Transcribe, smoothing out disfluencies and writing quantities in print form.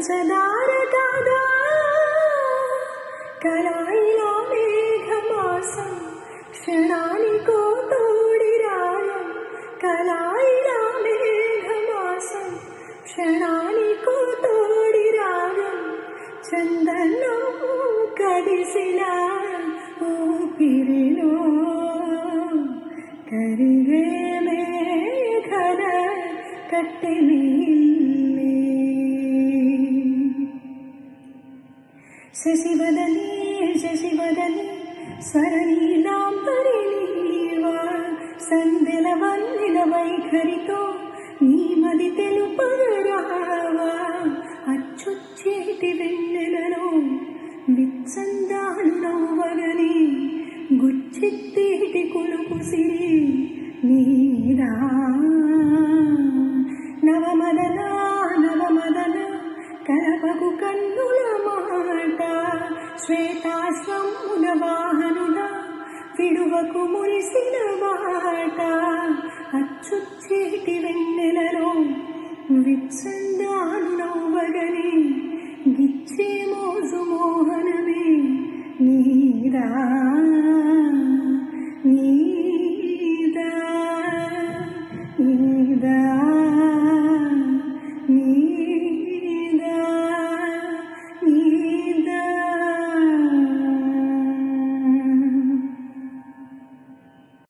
పంచదార కాదా కలాయిలా మేఘమాసం క్షణానికో తోడి రాయం కలాయిలా మేఘమాసం క్షణానికో తోడి రాయం చందనం కదిసిన ఊపిరిలో కరిగే మేఘన కట్టెలిల్లే శశివదనే శశివదనే స్వరనీలాంబరిణీవా సందెల వందెల వైఖరితో నీ మది తెలుపరావా అచ్చొచ్చేటి వెన్నెలలో విత్సందాలు నవ్వగని గుచ్చెత్తేటి కులుపు సిరి నీదా నవమదన నవమదన కలపకు కన్నుల మాట శ్వేతాశ్వముల వాహనుల విడువకు మురిసిన మాట అచ్చొచ్చేటి వెన్నెలలో విత్సందాలు నవ్వగని గిచ్చే మోజు మోహనమే నీదా